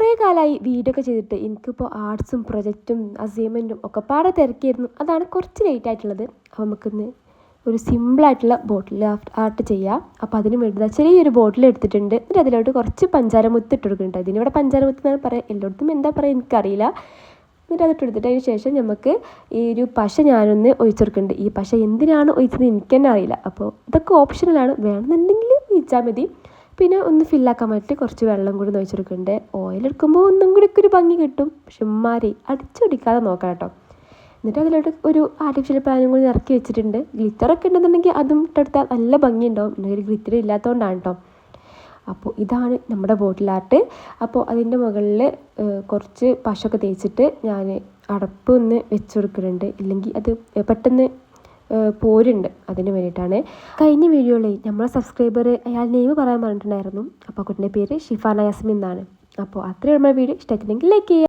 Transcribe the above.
കുറേ കാലമായി വീഡിയോ ഒക്കെ ചെയ്തിട്ട് എനിക്കിപ്പോൾ ആർട്സും പ്രൊജക്റ്റും അസൈൻമെൻറ്റും ഒക്കെ പാടെ തിരക്കിയിരുന്നു. അതാണ് കുറച്ച് ലേറ്റ് ആയിട്ടുള്ളത്. അപ്പോൾ നമുക്കിന്ന് ഒരു സിമ്പിളായിട്ടുള്ള ബോട്ടിൽ ആർട്ട് ചെയ്യാം. അപ്പോൾ അതിന് വേണ്ടി ചെറിയൊരു ബോട്ടിൽ എടുത്തിട്ടുണ്ട്. എന്നിട്ട് അതിലോട്ട് കുറച്ച് പഞ്ചാര മുത്ത് ഇട്ട് കൊടുക്കുന്നുണ്ട്. ഇതിനിവിടെ പഞ്ചാര മുത്ത് എന്നാണ് പറയുക, എല്ലായിടത്തും എന്താ പറയുക എനിക്കറിയില്ല. എന്നിട്ട് അതിട്ട് എടുത്തിട്ടതിന് ശേഷം നമുക്ക് ഈ ഒരു പശ ഞാനൊന്ന് ഒഴിച്ചെടുക്കുന്നുണ്ട്. ഈ പശ എന്തിനാണ് ഒഴിച്ചത് എനിക്ക് തന്നെ അറിയില്ല. അപ്പോൾ ഇതൊക്കെ ഓപ്ഷണലാണ്, വേണമെന്നുണ്ടെങ്കിൽ ഒഴിച്ചാൽ മതി. പിന്നെ ഒന്ന് ഫില്ലാക്കാൻ വേണ്ടിയിട്ട് കുറച്ച് വെള്ളം കൂടി ഒഴിച്ചെടുക്കുന്നുണ്ട്. ഓയിലെടുക്കുമ്പോൾ ഒന്നും കൂടി ഒരു ഭംഗി കിട്ടും. പക്ഷെ മാറി അടിച്ചൊടിക്കാതെ നോക്കാം കേട്ടോ. എന്നിട്ട് അതിലോട്ട് ഒരു ആർട്ടിഫിഷ്യൽ പ്ലാനും കൂടി ഇറക്കി വെച്ചിട്ടുണ്ട്. ഗ്ലിറ്ററൊക്കെ ഉണ്ടെന്നുണ്ടെങ്കിൽ അതും ഇട്ടെടുത്താൽ നല്ല ഭംഗി ഉണ്ടാവും. ഒരു ഗ്ലിറ്റർ ഇല്ലാത്തതുകൊണ്ടാണ് കേട്ടോ. അപ്പോൾ ഇതാണ് നമ്മുടെ ബോട്ടിൽ ആർട്ട്. അപ്പോൾ അതിൻ്റെ മുകളിൽ കുറച്ച് പശയൊക്കെ തേച്ചിട്ട് ഞാൻ അടപ്പ് ഒന്ന് വെച്ച് കൊടുക്കുന്നുണ്ട്. ഇല്ലെങ്കിൽ അത് പെട്ടെന്ന് പോരുണ്ട്, അതിന് വേണ്ടിയിട്ടാണ്. കഴിഞ്ഞ വീഡിയോയിൽ നമ്മളെ സബ്സ്ക്രൈബർ അയാൾ നെയിം പറയാൻ പറഞ്ഞിട്ടുണ്ടായിരുന്നു. അപ്പോൾ കുട്ടിൻ്റെ പേര് ഷിഫാന യാസ്മിൻ എന്നാണ്. അപ്പോൾ അത്രയും നമ്മുടെ വീഡിയോ ഇഷ്ടമായിട്ടുണ്ടെങ്കിൽ ലൈക്ക് ചെയ്യുക.